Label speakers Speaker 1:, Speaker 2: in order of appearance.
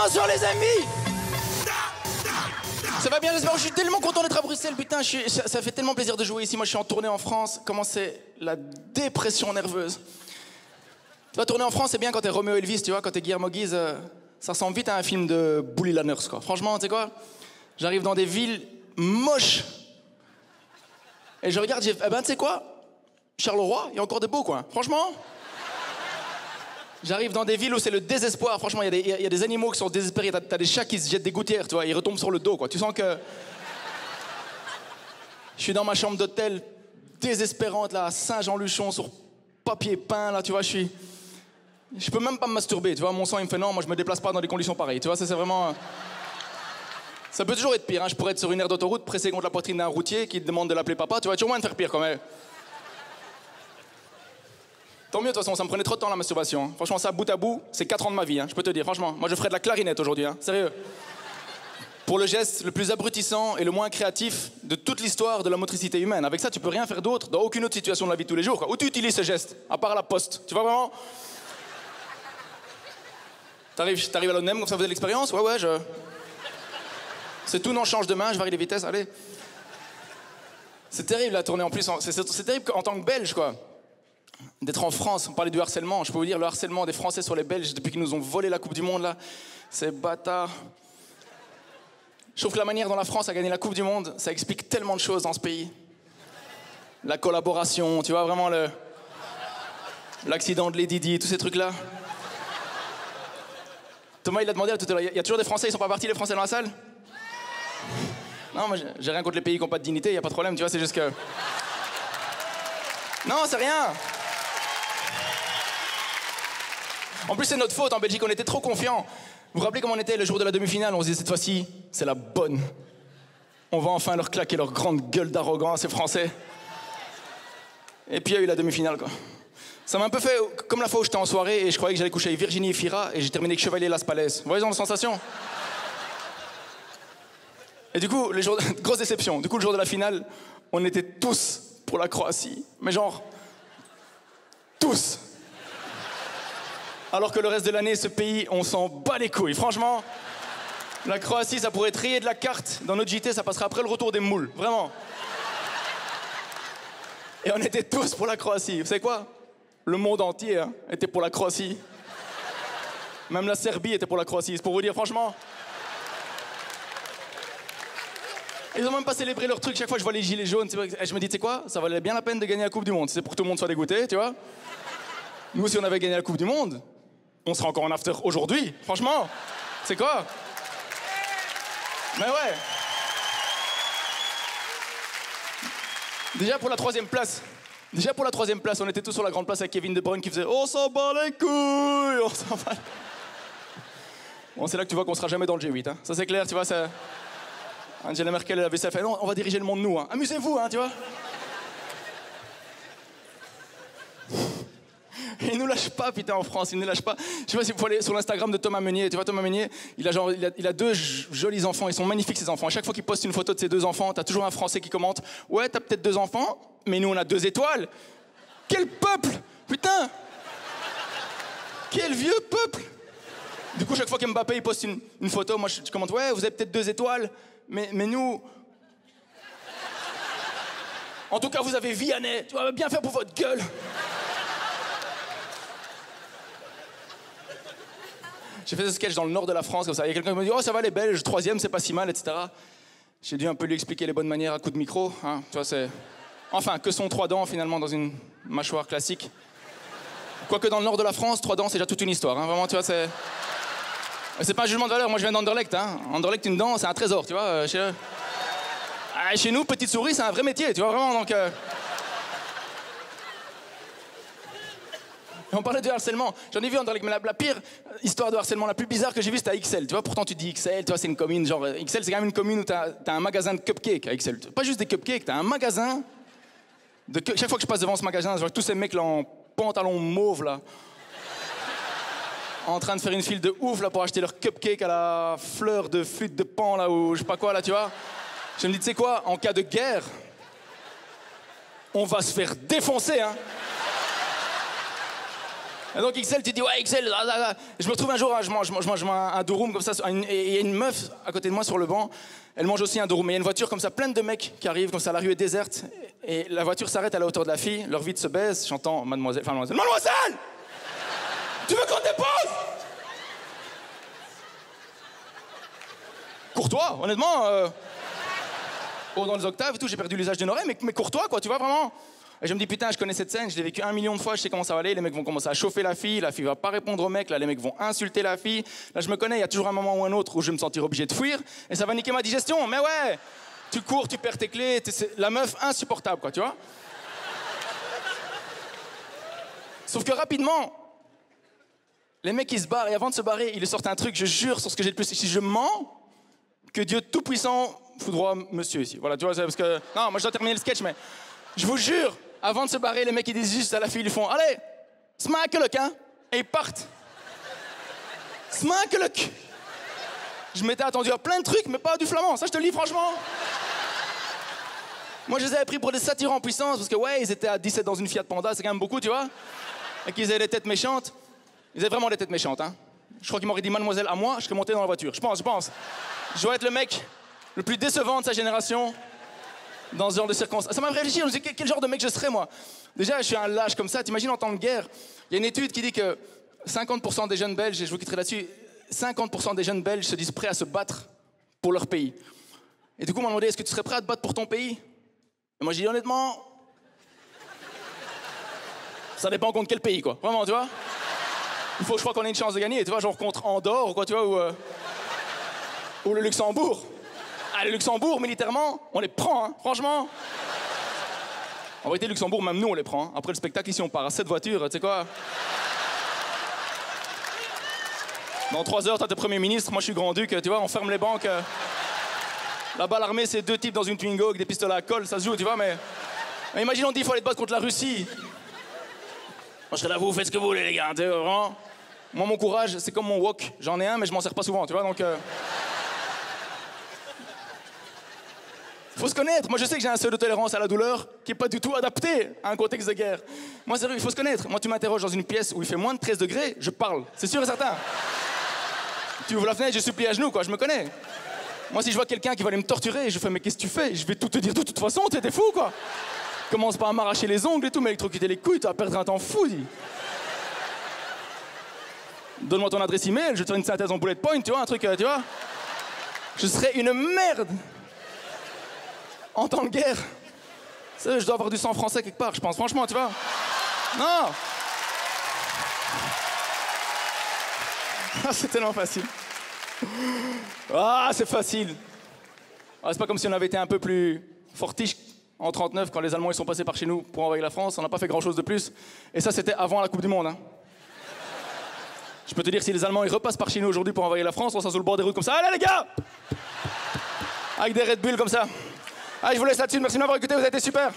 Speaker 1: Attention les amis. Ça va bien, j'espère. Je suis tellement content d'être à Bruxelles, putain. Ça fait tellement plaisir de jouer ici. Moi, je suis en tournée en France. Comment c'est la dépression nerveuse. Tu vas tourner en France, c'est bien quand t'es Roméo Elvis, tu vois, quand t'es Guillermo Guise. Ça ressemble vite à un film de Bully Lanners, quoi. Franchement, tu sais quoi? J'arrive dans des villes moches. Et je regarde, eh ben, tu sais quoi? Charleroi, il y a encore des beaux coins. Franchement. J'arrive dans des villes où c'est le désespoir. Franchement, il y a des animaux qui sont désespérés. T'as des chats qui se jettent des gouttières, tu vois. Ils retombent sur le dos, quoi. Tu sens que... Je suis dans ma chambre d'hôtel, désespérante, là, à Saint-Jean-Luchon, sur papier peint, là, tu vois. Je peux même pas me masturber, tu vois. Mon sang, il me fait non, moi, je me déplace pas dans des conditions pareilles. Tu vois, ça, c'est vraiment... Ça peut toujours être pire, hein. Je pourrais être sur une aire d'autoroute, pressé contre la poitrine d'un routier qui te demande de l'appeler papa. Tu vas toujours moins de faire pire, quand même. Tant mieux, de toute façon, ça me prenait trop de temps la masturbation. Hein. Franchement, ça, bout à bout, c'est 4 ans de ma vie, hein, je peux te dire, franchement. Moi, je ferais de la clarinette aujourd'hui, hein, sérieux. Pour le geste le plus abrutissant et le moins créatif de toute l'histoire de la motricité humaine. Avec ça, tu peux rien faire d'autre dans aucune autre situation de la vie de tous les jours, quoi. Où tu utilises ce geste, à part à la poste. Tu vois vraiment? T'arrives à l'ONEM, comme ça, vous avez de l'expérience? Ouais, C'est tout, non, change de main, je varie les vitesses, allez. C'est terrible, la tournée, en plus. C'est terrible en tant que Belge, quoi. D'être en France, on parlait du harcèlement. Je peux vous dire, le harcèlement des Français sur les Belges depuis qu'ils nous ont volé la Coupe du Monde, là, c'est bâtard. Je trouve que la manière dont la France a gagné la Coupe du Monde, ça explique tellement de choses dans ce pays. La collaboration, tu vois, vraiment l'accident de Lady Di, tous ces trucs-là. Thomas, il a demandé là, tout à l'heure, il y a toujours des Français, ils sont pas partis, les Français dans la salle? Non, moi, j'ai rien contre les pays qui n'ont pas de dignité, il y a pas de problème, tu vois, c'est juste que... Non, c'est rien. En plus, c'est notre faute. En Belgique, on était trop confiants. Vous vous rappelez comment on était le jour de la demi-finale? On se disait, cette fois-ci, c'est la bonne. On va enfin leur claquer leur grande gueule d'arrogants à ces Français. Et puis, il y a eu la demi-finale, quoi. Ça m'a un peu fait comme la fois où j'étais en soirée et je croyais que j'allais coucher avec Virginie et Fira et j'ai terminé avec Chevalier Las Palais. Vous voyez, dans la sensation? Et du coup, grosse déception. Du coup, le jour de la finale, on était tous pour la Croatie. Mais genre, tous. Alors que le reste de l'année, ce pays, on s'en bat les couilles. Franchement, la Croatie, ça pourrait être rayé de la carte. Dans notre JT, ça passerait après le retour des moules. Vraiment. Et on était tous pour la Croatie. Vous savez quoi? Le monde entier hein, était pour la Croatie. Même la Serbie était pour la Croatie. C'est pour vous dire, franchement... Ils ont même pas célébré leur truc. Chaque fois que je vois les gilets jaunes, je me dis, tu sais quoi? Ça valait bien la peine de gagner la Coupe du Monde. C'est pour que tout le monde soit dégoûté, tu vois? Nous, si on avait gagné la Coupe du Monde... On sera encore en after aujourd'hui, franchement. C'est quoi? Mais ouais. Déjà pour la troisième place, on était tous sur la grande place avec Kevin De Bruyne qui faisait « On s'en bat les couilles, on s'en bat... » Bon, c'est là que tu vois qu'on sera jamais dans le G8, hein. Ça c'est clair, tu vois, ça... Angela Merkel, elle avait ça fait « Non, on va diriger le monde, nous, hein. Amusez-vous, hein, tu vois. » Il nous lâche pas, putain, en France, il nous lâche pas. Je sais pas si vous pouvez aller sur l'Instagram de Thomas Meunier. Tu vois, Thomas Meunier, il a deux jolis enfants. Ils sont magnifiques, ces enfants. À chaque fois qu'il poste une photo de ses 2 enfants, t'as toujours un Français qui commente « Ouais, t'as peut-être 2 enfants, mais nous, on a 2 étoiles. » Quel peuple, putain. Quel vieux peuple. Du coup, chaque fois qu'Mbappé il poste une photo, moi, je commente « Ouais, vous avez peut-être 2 étoiles, mais nous... » En tout cas, vous avez Vianney. Tu vas bien faire pour votre gueule. J'ai fait ce sketch dans le nord de la France, comme ça. Il y a quelqu'un qui me dit « Oh, ça va les Belges, 3e, c'est pas si mal, etc. » J'ai dû un peu lui expliquer les bonnes manières à coup de micro. Hein. Tu vois, c'est... Enfin, que sont 3 dents, finalement, dans une mâchoire classique? Quoique dans le nord de la France, 3 dents, c'est déjà toute une histoire. Hein. Vraiment, tu vois, c'est... C'est pas un jugement de valeur. Moi, je viens d'Anderlecht. Hein. Anderlecht, une dent, c'est un trésor, tu vois. Chez nous, petite souris, c'est un vrai métier, tu vois, vraiment, donc... On parlait de harcèlement. J'en ai vu en Anderlecht, mais la pire histoire de harcèlement, la plus bizarre que j'ai vue, c'était à Ixelles. Tu vois, pourtant tu dis Ixelles, tu vois, c'est une commune, genre Ixelles, c'est quand même une commune où t'as un magasin de cupcakes à Ixelles. Pas juste des cupcakes, t'as un magasin de... Chaque fois que je passe devant ce magasin, je vois tous ces mecs là en pantalon mauve là, en train de faire une file de ouf là pour acheter leurs cupcakes à la fleur de flûte de pan là ou je sais pas quoi là, tu vois. Je me dis, tu sais quoi, en cas de guerre, on va se faire défoncer, hein. Et donc XL, tu dis ouais XL. Je me retrouve un jour, je mange un durum comme ça, et il y a une meuf à côté de moi sur le banc. Elle mange aussi un durum. Et il y a une voiture comme ça, pleine de mecs qui arrivent, comme ça, la rue est déserte. Et la voiture s'arrête à la hauteur de la fille, leur vide se baisse. J'entends mademoiselle. Mademoiselle, tu veux qu'on dépose? Courtois, honnêtement. Oh, dans les octaves et tout, j'ai perdu l'usage d'une oreille, mais courtois, quoi, tu vois, vraiment. Et je me dis, putain, je connais cette scène, je l'ai vécu 1 million de fois, je sais comment ça va aller. Les mecs vont commencer à chauffer la fille va pas répondre au mec, là, les mecs vont insulter la fille. Là, je me connais, il y a toujours un moment ou un autre où je vais me sentir obligé de fuir, et ça va niquer ma digestion. Mais ouais, tu cours, tu perds tes clés, la meuf insupportable, quoi, tu vois. Sauf que rapidement, les mecs, ils se barrent, et avant de se barrer, ils sortent un truc, je jure, sur ce que j'ai le plus. Si je mens, que Dieu Tout-Puissant foudroie monsieur ici. Voilà, tu vois, parce que... Non, moi, je dois terminer le sketch, mais... Je vous jure, avant de se barrer, les mecs, ils disent juste à la fille, ils font « Allez, smakeluk, hein ?» Et ils partent. Smakeluk. Je m'étais attendu à plein de trucs, mais pas du flamand. Ça, je te le dis franchement. Moi, je les avais pris pour des satyres en puissance, parce que, ouais, ils étaient à 17 dans une Fiat Panda, c'est quand même beaucoup, tu vois. Et qu'ils avaient des têtes méchantes. Ils avaient vraiment des têtes méchantes, hein. Je crois qu'ils m'auraient dit mademoiselle à moi, je serais monté dans la voiture. Je pense. Je dois être le mec le plus décevant de sa génération dans ce genre de circonstances. Ça m'a fait réfléchir, je me suis dit, quel genre de mec je serais, moi? Déjà, je suis un lâche comme ça. T'imagines en temps de guerre, il y a une étude qui dit que 50% des jeunes Belges, et je vous quitterai là-dessus, 50% des jeunes Belges se disent prêts à se battre pour leur pays. Et du coup, on m'a demandé, est-ce que tu serais prêt à te battre pour ton pays? Et moi, j'ai dit honnêtement, ça dépend contre quel pays, quoi. Vraiment, tu vois? Il faut, je crois qu'on ait une chance de gagner, tu vois, genre contre Andorre ou quoi, tu vois, ou le Luxembourg. Ah, le Luxembourg, militairement, on les prend, hein, franchement. En vérité, le Luxembourg, même nous, on les prend. Hein. Après le spectacle, ici, on part à 7 voitures, tu sais quoi? Dans 3 heures, t'as tes premiers ministres, moi je suis grand-duc, tu vois, on ferme les banques. Là-bas, l'armée, c'est 2 types dans une Twingo avec des pistolets à colle, ça se joue, tu vois, mais imagine, on dit qu'il faut aller te battre contre la Russie. Moi, je serais là, vous faites ce que vous voulez, les gars, tu sais, vraiment. Moi, mon courage, c'est comme mon wok. J'en ai un, mais je m'en sers pas souvent, tu vois, donc... Faut se connaître. Moi, je sais que j'ai un seuil de tolérance à la douleur qui est pas du tout adapté à un contexte de guerre. Moi, c'est vrai, il faut se connaître. Moi, tu m'interroges dans une pièce où il fait moins de 13 degrés, je parle. C'est sûr et certain. Tu ouvres la fenêtre, je supplie à genoux, quoi. Je me connais. Moi, si je vois quelqu'un qui va aller me torturer, je fais, mais qu'est-ce que tu fais? Je vais tout te dire de toute façon, t'es fou, quoi. Commence pas à m'arracher les ongles et tout, m'électrocuter les couilles, tu vas perdre un temps fou, dis. Donne-moi ton adresse email, je vais te faire une synthèse en bullet point, tu vois, un truc, tu vois. Je serais une merde en temps de guerre. Ça, je dois avoir du sang français quelque part, je pense, franchement, tu vois. Non. Ah, c'est tellement facile. Ah, c'est facile. Ah, c'est pas comme si on avait été un peu plus fortiche en 39 quand les Allemands ils sont passés par chez nous pour envahir la France. On n'a pas fait grand-chose de plus. Et ça, c'était avant la Coupe du Monde. Hein. Je peux te dire, si les Allemands ils repassent par chez nous aujourd'hui pour envahir la France, on sera sur le bord des routes comme ça. Allez, les gars! Avec des Red Bull comme ça. Allez, je vous laisse là-dessus. Merci de m'avoir écouté, vous avez été super.